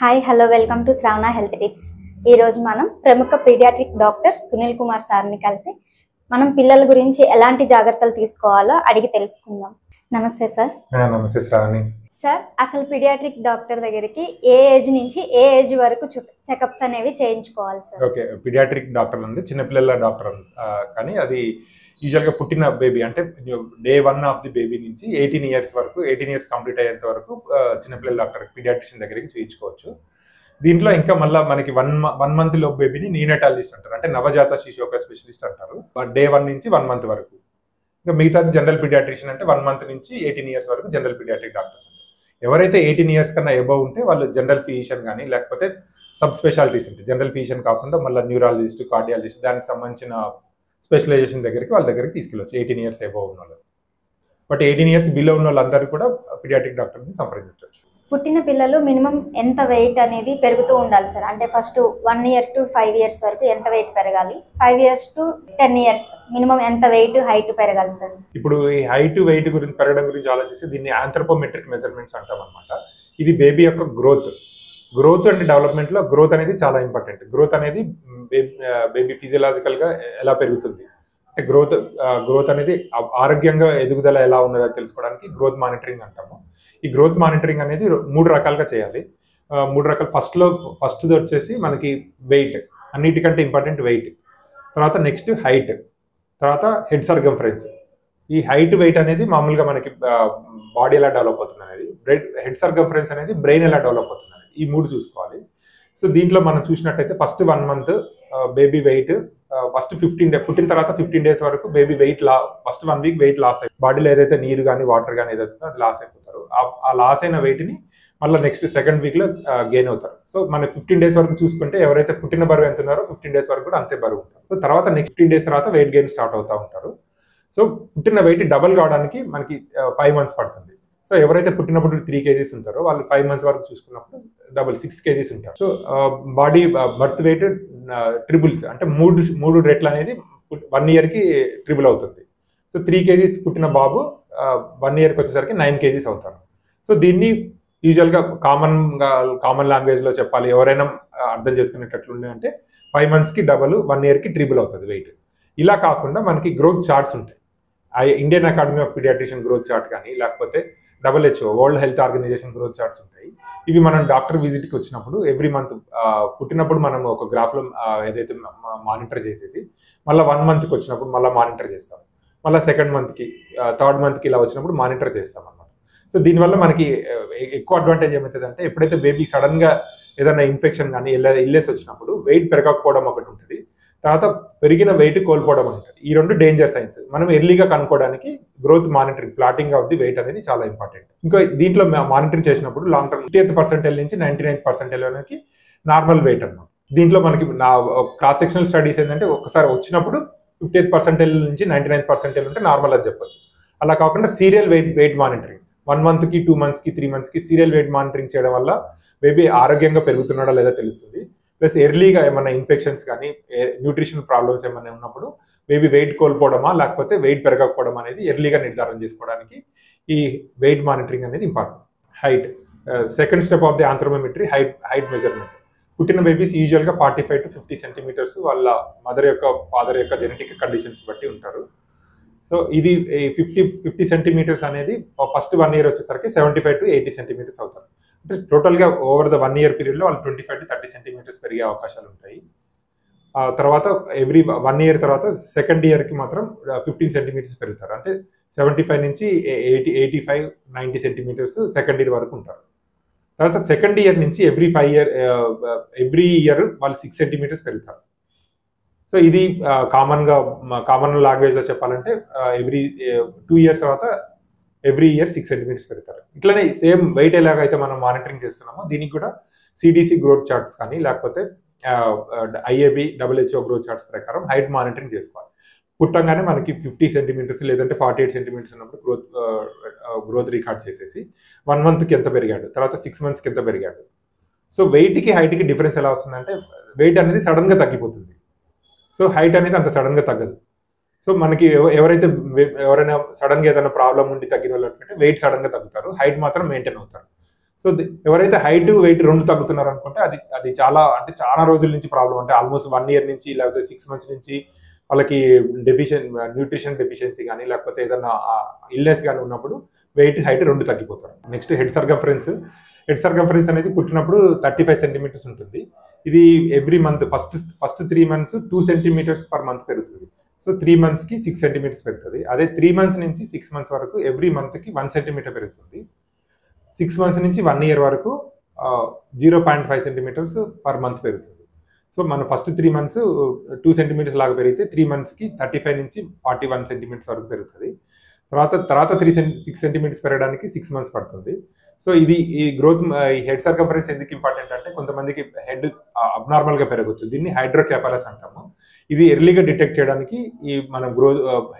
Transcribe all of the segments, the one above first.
Hi hello welcome to Shravana health tips. ఈరోజు మనం ప్రముఖ పీడియాట్రిక్ డాక్టర్ సునీల్ కుమార్ సార్ని కలిసి మనం పిల్లల గురించి ఎలాంటి జాగ్రత్తలు తీసుకోవాలో అడిగి తెలుసుకుందాం. నమస్తే సార్. నమస్తే శ్రావణి. సార్, అసలు పీడియాట్రిక్ డాక్టర్ దగ్గరికి ఏ ఏజ్ నుంచి ఏ ఏజ్ వరకు చెకప్స్ అనేవి చేయించుకోవాలి సార్? ఓకే, పీడియాట్రిక్ డాక్టర్ ఉంది, చిన్నపిల్లల డాక్టర్ కానీ అది యూజువల్గా పుట్టిన బేబీ అంటే డే 1 ఆఫ్ ది బేబీ నుంచి 18 ఇయర్స్ వరకు, 18 ఇయర్స్ కంప్లీట్ అయ్యేంత వరకు చిన్నపిల్లల డాక్టర్ పీడియాట్రిషియన్ దగ్గరికి చేయించుకోవచ్చు. దీంట్లో ఇంకా మళ్ళీ మనకి వన్ మంత్ లో బేబీని నీనటాలజిస్ట్ అంటారు, అంటే నవజాత శిశువు స్పెషలిస్ట్ అంటారు. డే 1 నుంచి 1 మంత్ వరకు. ఇంకా మిగతాది జనరల్ పీడియాట్రిషియన్ అంటే 1 మంత్ నుంచి 18 ఇయర్స్ వరకు జనరల్ పీడియాట్రిక్ డాక్టర్స్ అంటారు. ఎవరైతే 18 ఇయర్స్ కన్నా ఎబవ్ ఉంటే వాళ్ళు జనరల్ ఫిజిషియన్ కానీ లేకపోతే సబ్ స్పెషాలిటీస్ ఉంటాయి. జనరల్ ఫిజిషియన్ కాకుండా మళ్ళీ న్యూరాలజిస్ట్, కార్డియాలజిస్ట్, దానికి సంబంధించిన స్పెషలైజేషన్ దగ్గరికి వాళ్ళ దగ్గరికి తీసుకెళ్ళవచ్చు 18 ఇయర్స్ ఎబవ్ ఉన్న వాళ్ళు. బట్ 18 ఇయర్స్ బిలో ఉన్న వాళ్ళందరూ కూడా పీడియాట్రిక్ డాక్టర్ని సంప్రదించవచ్చు. పుట్టిన పిల్లలు మినిమం ఎంత వెయిట్ అనేది పెరుగుతూ ఉండాలి సార్? అంటే ఫస్ట్ 1 ఇయర్ టు 5 ఇయర్స్ వరకు ఎంత వెయిట్ పెరగాలి, 5 ఇయర్స్ టు 10 ఇయర్స్ మినిమం ఎంత వెయిట్ హైట్ పెరగాలి సార్? ఇప్పుడు ఈ హైట్ వెయిట్ గురించి పెరగడం గురించి ఆలోచిస్తే దీన్ని ఆంథ్రోపోమెట్రిక్ మెజర్మెంట్స్ అంటాం అనమాట. ఇది బేబీ యొక్క గ్రోత్ అండ్ డెవలప్మెంట్ లో గ్రోత్ అనేది చాలా ఇంపార్టెంట్. గ్రోత్ అనేది బేబీ ఫిజియలాజికల్ గా ఎలా పెరుగుతుంది అంటే గ్రోత్ అనేది ఆరోగ్యంగా ఎదుగుదల ఎలా ఉన్నదో తెలుసుకోవడానికి గ్రోత్ మానిటరింగ్ అంటాము. ఈ గ్రోత్ మానిటరింగ్ అనేది 3 రకాలుగా చేయాలి. 3 రకాలు. ఫస్ట్ వచ్చేసి మనకి వెయిట్, అన్నిటికంటే ఇంపార్టెంట్ వెయిట్. తర్వాత నెక్స్ట్ హైట్, తర్వాత హెడ్ సర్కంఫరెన్స్. ఈ హైట్ వెయిట్ అనేది మామూలుగా మనకి బాడీ ఎలా డెవలప్ అవుతుంది అనేది, హెడ్ సర్కంఫరెన్స్ అనేది బ్రెయిన్ ఎలా డెవలప్ అవుతుంది అనేది, ఈ 3 చూసుకోవాలి. సో దీంట్లో మనం చూసినట్టయితే first 1 month baby weight, first 15 days పుట్టిన తర్వాత 15 డేస్ వరకు baby weight first 1 week weight loss అయ్యి బాడీలో ఏదైతే నీరు కానీ వాటర్ కానీ ఏదైతే అది లాస్ అయిపోతారు. ఆ లాస్ అయిన వెయిట్ని మళ్ళీ నెక్స్ట్ సెకండ్ వీక్ లో గెయిన్ అవుతారు. సో మన 15 డేస్ వరకు చూసుకుంటే ఎవరైతే పుట్టిన బరువు ఎంత ఉన్నారో 15 డేస్ వరకు కూడా అంతే బరువు ఉంటారు. సో తర్వాత నెక్స్ట్ 15 డేస్ తర్వాత వెయిట్ గెయిన్ స్టార్ట్ అవుతూ ఉంటారు. సో పుట్టిన వెయిట్ డబల్ కావడానికి మనకి 5 మంత్స్ పడుతుంది. సో ఎవరైతే పుట్టినప్పుడు 3 kgs ఉంటారో వాళ్ళు 5 మంత్స్ వరకు చూసుకున్నప్పుడు డబల్ 6 kgs ఉంటారు. So body birth weight triples అంటే మూడు రెట్లు అనేది 1 ఇయర్కి ట్రిబుల్ అవుతుంది. సో 3 kgs పుట్టిన బాబు 1 ఇయర్కి వచ్చేసరికి 9 kgs అవుతారు. సో దీన్ని యూజువల్గా కామన్ లాంగ్వేజ్లో చెప్పాలి, ఎవరైనా అర్థం చేసుకునేటట్లుండే అంటే 5 మంత్స్కి డబల్, 1 ఇయర్కి ట్రిబుల్ అవుతుంది వెయిట్. ఇలా కాకుండా మనకి గ్రోత్ చార్ట్స్ ఉంటాయి. Indian academy of paediatrician growth chart కానీ లేకపోతే WHO world health organization growth charts ఉంటాయి. ఇవి మనం డాక్టర్ విజిట్కి వచ్చినప్పుడు ఎవ్రీ మంత్ పుట్టినప్పుడు మనం ఒక గ్రాఫ్లో ఏదైతే మానిటర్ చేసేసి మళ్ళీ 1 మంత్కి వచ్చినప్పుడు మళ్ళీ మానిటర్ చేస్తాం, మళ్ళీ సెకండ్ మంత్కి, థర్డ్ మంత్కి ఇలా వచ్చినప్పుడు మానిటర్ చేస్తాం అన్నమాట. సో దీనివల్ల మనకి ఎక్కువ అడ్వాంటేజ్ ఏమవుతుందంటే ఎప్పుడైతే బేబీ సడన్గా ఏదైనా ఇన్ఫెక్షన్ కానీ ఇల్నెస్ వచ్చినప్పుడు వెయిట్ పెరగకపోవడం ఒకటి ఉంటుంది, తర్వాత పెరిగిన వెయిట్ కోల్పోవడం ఉంటుంది. ఈ 2 డేంజర్ సైన్స్ మనం ఎర్లీగా కనుక్కోవడానికి growth monitoring, plotting of the weight అనేది చాలా ఇంపార్టెంట్. ఇంకా దీంట్లో మానిటరింగ్ చేసినప్పుడు లాంగ్ టర్మ్ 50th పర్సెంటైల్ నుంచి 99th పర్సెంటైల్ వరకు నార్మల్ వెయిట్ అన్నమాట. దీంట్లో మనకి క్రాస్ సెక్షనల్ స్టడీస్ ఏంటంటే ఒకసారి వచ్చినప్పుడు 50th పర్సెంటైల్ నుంచి 99th పర్సెంటైల్ ఉంటే నార్మల్ అని చెప్పొచ్చు. అలా కాకుండా సీరియల్ వెయిట్ మానిటరింగ్ 1 మంత్కి, 2 మంత్స్కి, 3 మంత్స్కి సీరియల్ వెయిట్ మానిటరింగ్ చేయడం వల్ల బేబీ ఆరోగ్యంగా పెరుగుతున్నాడా లేదా తెలుస్తుంది. ప్లస్ ఎర్లీగా ఏమైనా ఇన్ఫెక్షన్స్ కానీ న్యూట్రిషన్ ప్రాబ్లమ్స్ ఏమైనా ఉన్నప్పుడు బేబీ వెయిట్ కోల్పోవడమా లేకపోతే వెయిట్ పెరగకపోవడం అనేది ఎర్లీగా నిర్ధారణ చేసుకోవడానికి ఈ వెయిట్ మానిటరింగ్ అనేది important. Height, second step of the anthropometry, height measurement. పుట్టిన బేబీస్ యూజువల్గా 45 to 50 సెంటీమీటర్స్ వాళ్ళ మదర్ యొక్క ఫాదర్ యొక్క జెనెటిక్ కండిషన్స్ బట్టి ఉంటారు. సో ఇది 50 సెంటీమీటర్స్ అనేది ఫస్ట్ 1 ఇయర్ వచ్చేసరికి 75 to 80 సెంటీమీటర్స్ అవుతారు. అంటే టోటల్గా ఓవర్ ద 1 ఇయర్ పీరియడ్లో వాళ్ళు 25 to 30 సెంటీమీటర్స్ పెరిగే అవకాశాలు ఉంటాయి. తర్వాత ఎవ్రీ 1 ఇయర్ తర్వాత సెకండ్ ఇయర్కి మాత్రం 15 సెంటీమీటర్స్ పెరుగుతారు. అంటే 75 నుంచి 85, 90 సెంటీమీటర్స్ సెకండ్ ఇయర్ వరకు ఉంటారు. తర్వాత సెకండ్ ఇయర్ నుంచి ఎవ్రీ ఇయర్ వాళ్ళు 6 సెంటీమీటర్స్ పెరుగుతారు. సో ఇది కామన్ లాంగ్వేజ్లో చెప్పాలంటే ఎవ్రీ 2 ఇయర్స్ తర్వాత ఎవ్రీ ఇయర్ 6 సెంటీమీటర్స్ పెరుగుతారు. ఇట్లనే సేమ్ వెయిట్ ఎలాగైతే మనం మానిటరింగ్ చేస్తున్నామో దీనికి కూడా CDC గ్రోత్ చార్ట్స్ కానీ లేకపోతే IAB, WHO గ్రోత్ చార్ట్స్ ప్రకారం హైట్ మానిటరింగ్ చేసుకోవాలి. పుట్టంగానే మనకి 50 సెంటీమీటర్స్ లేదంటే 48 సెంటీమీటర్స్ ఉన్నప్పుడు గ్రోత్ రికార్డ్ చేసేసి 1 మంత్కి ఎంత పెరిగాడు, తర్వాత 6 మంత్స్కి ఎంత పెరిగాడు. సో వెయిట్కి హైట్కి డిఫరెన్స్ ఎలా వస్తుందంటే వెయిట్ అనేది సడన్గా తగ్గిపోతుంది. సో హైట్ అనేది అంత సడన్గా తగ్గదు. సో మనకి ఎవరైనా సడన్గా ఏదైనా ప్రాబ్లం ఉండి తగ్గిన వాళ్ళు అంటే వెయిట్ సడన్గా తగ్గుతారు, హైట్ మాత్రం మెయింటైన్ అవుతారు. సో సో ఎవరైతే హైట్ వెయిట్ రెండు తగ్గుతున్నారు అనుకుంటే అది చాలా రోజుల నుంచి ప్రాబ్లం, అంటే ఆల్మోస్ట్ 1 year నుంచి లేకపోతే 6 months నుంచి వాళ్ళకి న్యూట్రిషన్ డెఫిషియన్సీ కానీ లేకపోతే ఏదైనా ఇల్నెస్ కానీ ఉన్నప్పుడు వెయిట్ హైట్ రెండు తగ్గిపోతారు. నెక్స్ట్ హెడ్ సర్కంఫరెన్స్ అనేది పుట్టినప్పుడు 35 centimeters ఉంటుంది. ఇది every month first 3 months 2 centimeters per month పెరుగుతుంది. సో 3 monthsకి 6 centimeters పెరుగుతుంది. అదే 3 months నుంచి 6 months వరకు ఎవ్రీ మంత్కి 1 centimeter పెరుగుతుంది. 6 months నుంచి 1 year వరకు 0.5 centimeters per month పెరుగుతుంది. సో మన ఫస్ట్ 3 months 2 centimeters లాగా పెరిగితే 3 monthsకి 35 నుంచి 41 centimeters వరకు పెరుగుతుంది. తర్వాత 6 centimeters పెరగడానికి 6 months పడుతుంది. సో ఈ గ్రోత్, ఈ హెడ్ సర్కంఫరెన్స్ ఎందుకు ఇంపార్టెంట్ అంటే కొంతమందికి హెడ్ అబ్నార్మల్గా పెరగచ్చు. దీన్ని హైడ్రోకెఫాలస్ అంటాము. ఇది ఎర్లీగా డిటెక్ట్ చేయడానికి ఈ మనం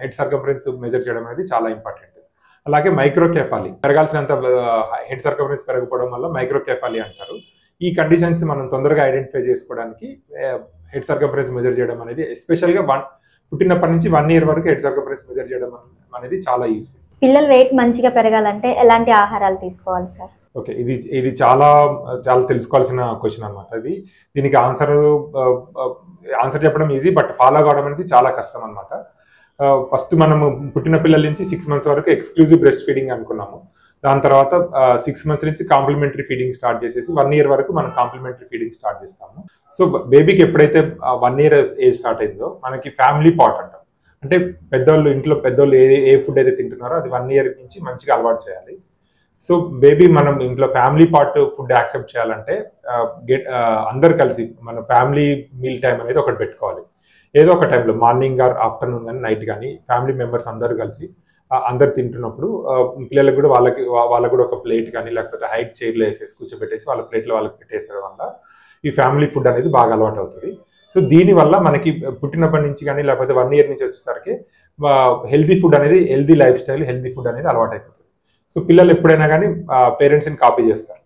హెడ్ సర్కంఫరెన్స్ మెజర్ చేయడం అనేది చాలా ఇంపార్టెంట్. అలాగే మైక్రోకెఫాలి, పెరగాల్సినంత హెడ్ సర్కంఫరెన్స్ పెరగకపోవడం వల్ల మైక్రోకెఫాలి అంటారు. ఈ కండిషన్స్ మనం తొందరగా ఐడెంటిఫై చేసుకోవడానికి హెడ్ సర్కంఫరెన్స్ మెజర్ చేయడం అనేది, ఎస్పెషల్గా పుట్టినప్పటి నుంచి 1 year వరకు హెడ్ సర్కంఫరెన్స్ మెజర్ చేయడం అనేది చాలా ఈజీ. పిల్లల వెయిట్ మంచిగా పెరగాలంటే ఎలాంటి ఆహారాలు తీసుకోవాలి సార్? ఓకే, ఇది చాలా తెలుసుకోవాల్సిన క్వశ్చన్ అనమాట. దీనికి ఆన్సర్ చెప్పడం ఈజీ, బట్ ఫాలో కావడం అనేది చాలా కష్టం అనమాట. ఫస్ట్ మనము పుట్టిన పిల్లల నుంచి 6 months వరకు ఎక్స్క్లూజివ్ బ్రెస్ట్ ఫీడింగ్ అనుకున్నాము. దాని తర్వాత 6 months నుంచి కాంప్లిమెంటరీ ఫీడింగ్ స్టార్ట్ చేసేసి 1 year వరకు మనం కాంప్లిమెంటరీ ఫీడింగ్ స్టార్ట్ చేస్తాము. సో బేబీకి ఎప్పుడైతే 1 year ఏజ్ స్టార్ట్ అయిందో మనకి ఫ్యామిలీ పాట్ అంటాం. అంటే ఇంట్లో పెద్దోళ్ళు ఏ ఫుడ్ అయితే తింటున్నారో అది 1 year నుంచి మంచిగా అలవాటు చేయాలి. సో బేబీ మనం ఇంట్లో ఫ్యామిలీ పార్ట్ ఫుడ్ యాక్సెప్ట్ చేయాలంటే అందరు కలిసి మన ఫ్యామిలీ మీల్ టైం అనేది ఒకటి పెట్టుకోవాలి. ఏదో ఒక టైంలో మార్నింగ్ ఆర్ ఆఫ్టర్నూన్ కానీ నైట్ కానీ ఫ్యామిలీ మెంబర్స్ అందరు కలిసి అందరు తింటున్నప్పుడు పిల్లలకు కూడా వాళ్ళకు కూడా ఒక ప్లేట్ కానీ లేకపోతే హైట్ చైర్లో వేసేసి కూర్చోబెట్టేసి వాళ్ళ ప్లేట్లో వాళ్ళకి పెట్టేసే వల్ల ఈ ఫ్యామిలీ ఫుడ్ అనేది బాగా అలవాటు అవుతుంది. సో దీనివల్ల మనకి పుట్టినప్పటి నుంచి కానీ లేకపోతే 1 year నుంచి వచ్చేసరికి హెల్దీ ఫుడ్ అనేది, healthy life style, healthy food అనేది అలవాటు అయిపోతుంది. సో పిల్లలు ఎప్పుడైనా కానీ పేరెంట్స్ని కాపీ చేస్తారు.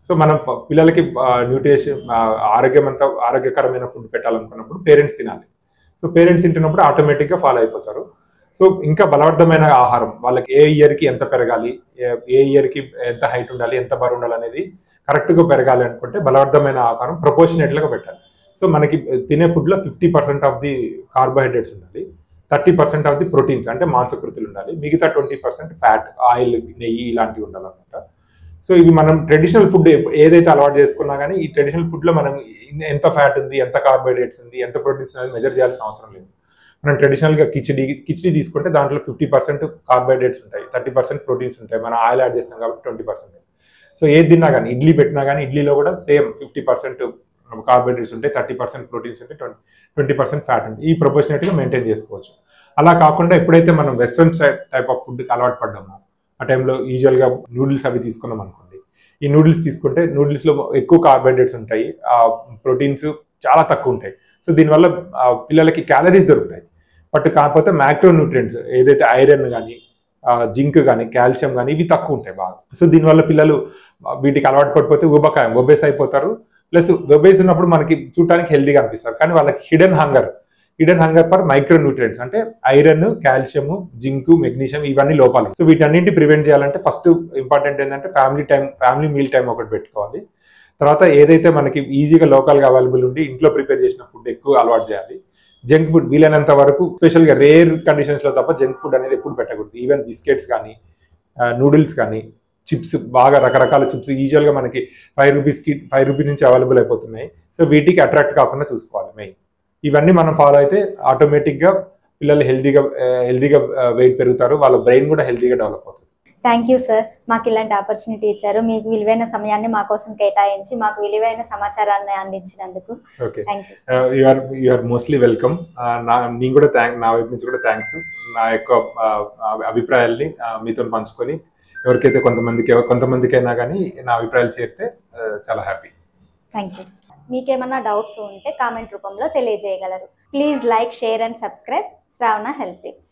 సో మనం పిల్లలకి ఆరోగ్యకరమైన ఫుడ్ పెట్టాలనుకున్నప్పుడు పేరెంట్స్ తినాలి. సో పేరెంట్స్ తింటున్నప్పుడు ఆటోమేటిక్గా ఫాలో అయిపోతారు. సో ఇంకా బలవర్ధమైన ఆహారం, వాళ్ళకి ఏ ఇయర్కి ఎంత పెరగాలి, ఏ ఇయర్కి ఎంత హైట్ ఉండాలి, ఎంత బరువు ఉండాలి అనేది కరెక్ట్గా పెరగాలి అనుకుంటే బలవర్ధమైన ఆహారం ప్రపోర్షనేట్లుగా పెట్టాలి. సో మనకి తినే ఫుడ్లో 50% ఆఫ్ ది కార్బోహైడ్రేట్స్ ఉండాలి, 30% ఆఫ్ ది ప్రోటీన్స్ అంటే మాంసకృతులు ఉండాలి, మిగతా 20% ఫ్యాట్, ఆయిల్, నెయ్యి ఇలాంటివి ఉండాలన్నమాట. సో ఇవి మనం ట్రెడిషనల్ ఫుడ్ ఏదైతే అలవాటు చేసుకున్నా కానీ ఈ ట్రెడిషనల్ ఫుడ్లో మనం ఎంత ఫ్యాట్ ఉంది, ఎంత కార్బోహైడ్రేట్స్ ఉంది, ఎంత ప్రోటీన్స్ అనేది మెజర్ చేయాల్సిన అవసరం లేదు. మనం ట్రెడిషనల్గా కిచిడి తీసుకుంటే దాంట్లో 50% కార్బోహైడ్రేట్స్ ఉంటాయి, 30% ప్రోటీన్స్ ఉంటాయి. మనం ఆయిల్ యాడ్ చేస్తాం కాబట్టి 20%. సో ఏది తిన్నా కానీ, ఇడ్లీ పెట్టినా కానీ ఇడ్లీలో కూడా సేమ్ 50% కార్బోహైడ్రేట్స్ ఉంటాయి, 30% ప్రోటీన్స్ ఉంటాయి, 20% ఫ్యాట్ ఉంటాయి. ఈ ప్రొపోర్షనేట్గా మెయింటైన్ చేసుకోవచ్చు. అలా కాకుండా ఎప్పుడైతే మనం వెస్ట్రన్ టైప్ ఆఫ్ ఫుడ్కి అలవాటు పడ్డామో ఆ టైంలో యూజువల్గా నూడిల్స్ అవి తీసుకున్నాం అనుకోండి. ఈ నూడిల్స్ తీసుకుంటే నూడిల్స్లో ఎక్కువ కార్బోహైడ్రేట్స్ ఉంటాయి, ప్రోటీన్స్ చాలా తక్కువ ఉంటాయి. సో దీనివల్ల పిల్లలకి క్యాలరీస్ దొరుకుతాయి, బట్ కాకపోతే మైక్రో న్యూట్రియంట్స్ ఏదైతే ఐరన్ కానీ జింక్ కానీ కాల్షియం కానీ ఇవి తక్కువ ఉంటాయి బాగా. సో దీనివల్ల పిల్లలు వీటికి అలవాటు పడిపోతే ఒబేస్ అయిపోతారు. ప్లస్ ఒబేస్ ఉన్నప్పుడు మనకి చూడటానికి హెల్దీగా అనిపిస్తారు, కానీ వాళ్ళకి hidden hunger for micro nutrients అంటే ఐరన్, కాల్షియం, జింక్, మెగ్నీషియం ఇవన్నీ లోపాలు. సో వీటన్నింటి ప్రివెంట్ చేయాలంటే ఫస్ట్ ఇంపార్టెంట్ ఏంటంటే ఫ్యామిలీ మీల్ టైం ఒకటి పెట్టుకోవాలి. తర్వాత ఏదైతే మనకి ఈజీగా లోకల్గా అవైలబుల్ ఉండి ఇంట్లో ప్రిపేర్ చేసిన ఫుడ్ ఎక్కువ అలవాటు చేయాలి. జంక్ ఫుడ్ వీలైనంత వరకు, స్పెషల్గా రేర్ కండిషన్స్లో తప్ప జంక్ ఫుడ్ అనేది ఎప్పుడు పెట్టకూడదు. ఈవెన్ బిస్కెట్స్ కానీ నూడిల్స్ కానీ చిప్స్, బాగా రకరకాల చిప్స్ యూజువల్గా మనకి 5 రూపీస్ నుంచి అవైలబుల్ అయిపోతున్నాయి. సో వీటికి అట్రాక్ట్ కాకుండా చూసుకోవాలి మెయిన్. ఇవన్నీ మనం ఫాలో అయితే ఆటోమేటిక్గా పిల్లలు హెల్దీగా వెయిట్ పెరుగుతారు, వాళ్ళ బ్రెయిన్ కూడా హెల్దీగా డెవలప్ అవుతుంది. థ్యాంక్ యూ సార్, మాకు ఇలాంటి ఆపర్చునిటీ ఇచ్చారు. మీకు విలువైన సమయాన్ని మా కోసం కేటాయించి మాకు విలువైన సమాచారాన్ని అందించినందుకు యు ఆర్ మోస్ట్లీ వెల్కమ్. నేను కూడా నా వైపు నుంచి కూడా థ్యాంక్స్. నా యొక్క అభిప్రాయాల్ని మీతో పంచుకొని ఎవరికైతే కొంతమందికైనా కానీ నా అభిప్రాయాలు చేరితే చాలా హ్యాపీ. Thank you. మీకేమన్నా డౌట్స్ ఉంటే కామెంట్ రూపంలో తెలియజేయగలరు. Please like, share and subscribe Shravana health tips.